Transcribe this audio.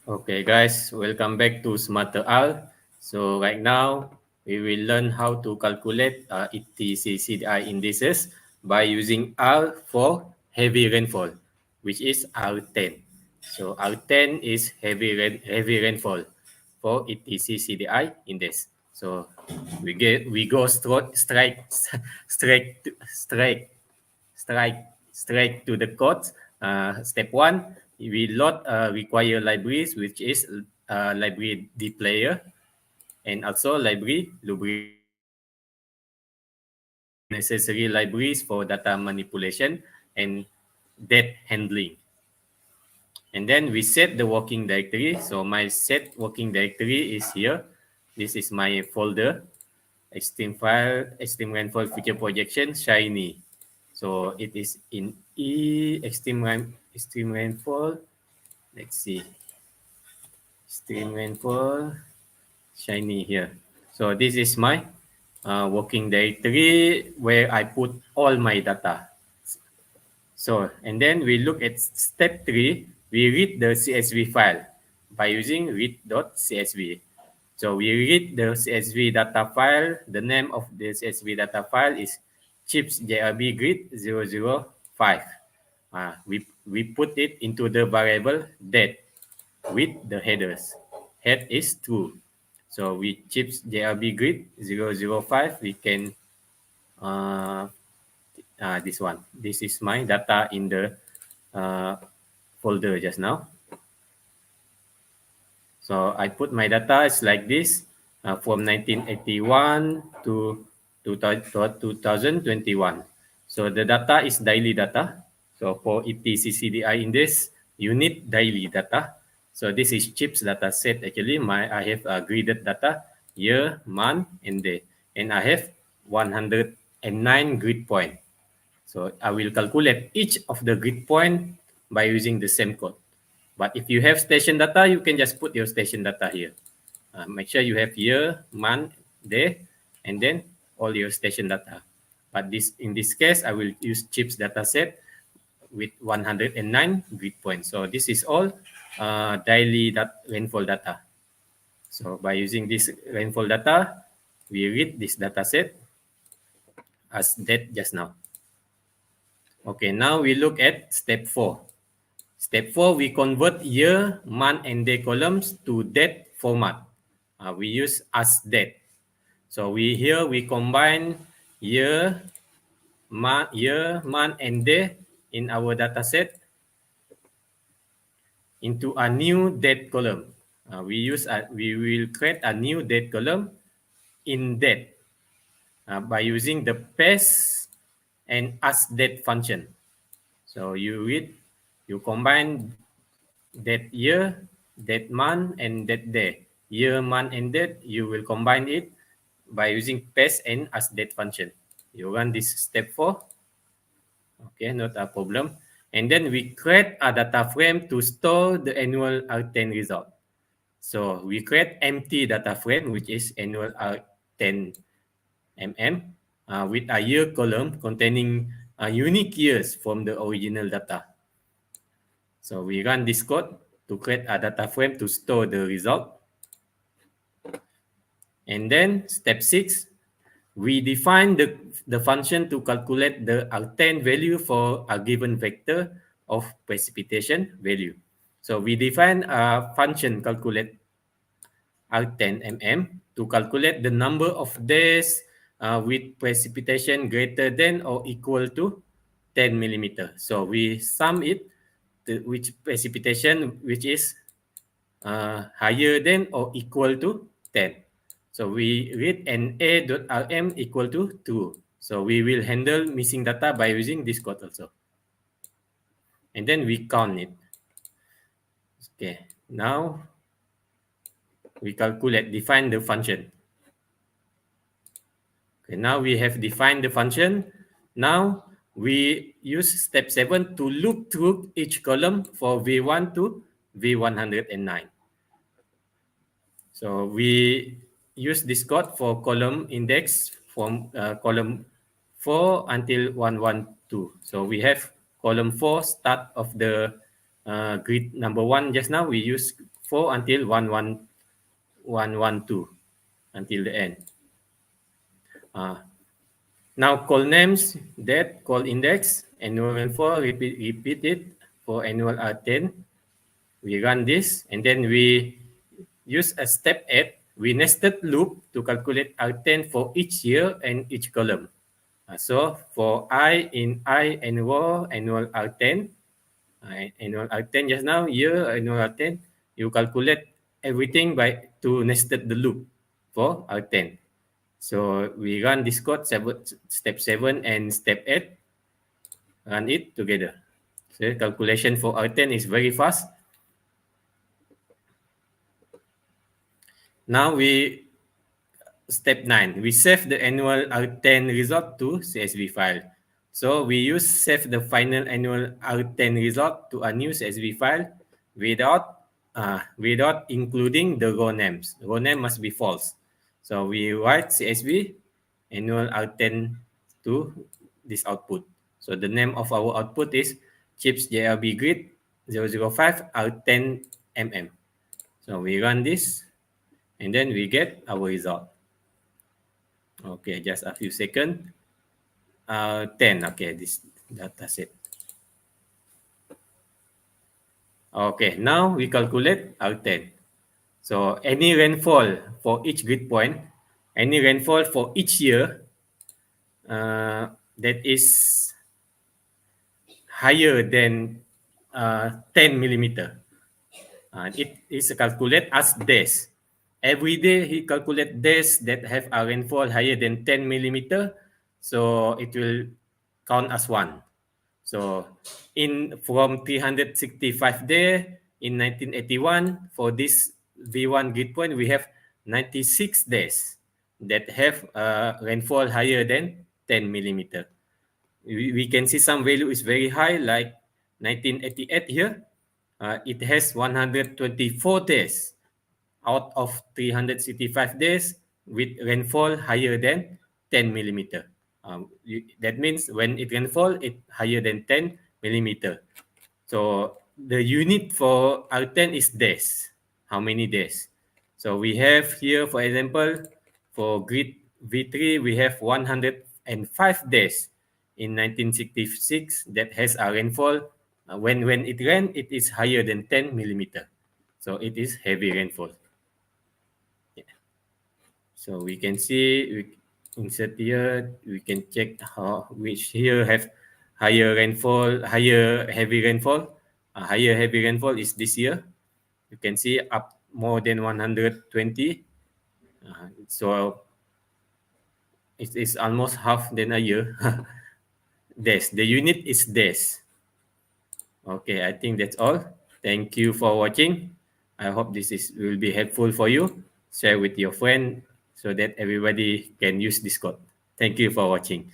Okay, guys, welcome back to Smarter R. So right now, we will learn how to calculate ETCCDI indices by using R for heavy rainfall, which is R10. So R10 is heavy rainfall for ETCCDI index. So we go straight straight to the code. Step one, we load require libraries, which is library dplayer and also library lubricant. These are necessary libraries for data manipulation and data handling. And then we set the working directory. So my set working directory is here. This is my folder, extreme file, extreme rainfall feature projection, shiny. So it is in extreme rainfall. Let's see, extreme rainfall, shiny here. So this is my working directory where I put all my data. So, and then we look at step 3, we read the CSV file by using read.csv. So we read the CSV data file. The name of the CSV data file is chips JRB grid 005. We put it into the variable date with the headers. Head is true. So with chips JRB grid 005, we can this one. This is my data in the folder just now. So I put my data is like this from 1981 to 2021. So the data is daily data. So for ETCCDI index, you need daily data. So this is chips data set. Actually, I have graded data year, month, and day, and I have 109 grid point. So I will calculate each of the grid point by using the same code. But if you have station data, you can just put your station data here. Make sure you have year, month, day, and then all your station data. But in this case, I will use chips data set with 109 grid points. So this is all daily rainfall data. So by using this rainfall data, we read this data set as that just now. Okay, now we look at step 4. Step 4, we convert year, month, and day columns to date format. We use as date. So we combine year, month, and day in our data set into a new date column. We will create a new date column in date by using the paste and as date function. So you combine that year, that month, and that day. Year, month, and date, you will combine it by using paste and as date function. You run this step 4. Okay, not a problem. And then we create a data frame to store the annual R10 result. So we create empty data frame, which is annual R10 with a year column containing unique years from the original data. So we run this code to create a data frame to store the result. And then step 6, we define the function to calculate the R10 value for a given vector of precipitation value. So we define a function calculate R10 to calculate the number of days with precipitation greater than or equal to 10 millimeter. So we sum it to which precipitation which is higher than or equal to 10. So we read NA.rm equal to true. So we will handle missing data by using this code also. And then we count it. Okay, now we define the function. Okay, now we have defined the function. Now we use step 7 to loop through each column for V1 to V109. So we use this code for column index from column 4 until 112. So we have column 4 start of the grid number 1 just now. We use 4 until 112 until the end. Now call names, date, call index, annual rainfall, repeat it for annual R10. We run this and then we use a step 8. We nested loop to calculate R10 for each year and each column. So for I in I annual R10, annual R10 just now, year annual R10, you calculate everything by to nested the loop for R10. So we run this code, step 7 and step 8, run it together. So calculation for R10 is very fast. Now step 9, we save the annual R10 result to CSV file. So we save the final annual R10 result to a new CSV file without including the row names. Row name must be false. So we write CSV annual R10 to this output. So the name of our output is chips JRB grid 005 R10 mm. So we run this and then we get our result. Okay, just a few seconds. 10, okay, this data set. Okay, now we calculate R10. So any rainfall for each grid point, any rainfall for each year that is higher than 10 millimeter. It is calculated as days. Every day he calculate days that have a rainfall higher than 10 millimeter. So it will count as one. So from 365 days in 1981, for this V1 grid point, we have 96 days that have rainfall higher than 10 millimeter. We can see some value is very high, like 1988 here. It has 124 days out of 365 days with rainfall higher than 10 millimeter. That means when it rainfall, it higher than 10 millimeter. So the unit for R10 is days. How many days? So we have here, for example, for grid V3, we have 105 days in 1966 that has a rainfall. When it rain, it is higher than 10 millimeter. So it is heavy rainfall. So we can see, we insert here, we can check which here have higher rainfall, higher heavy rainfall. Higher heavy rainfall is this year. You can see up more than 120. So it is almost half than a year. Days. The unit is days. Okay, I think that's all. Thank you for watching. I hope this will be helpful for you. Share with your friend so that everybody can use this code. Thank you for watching.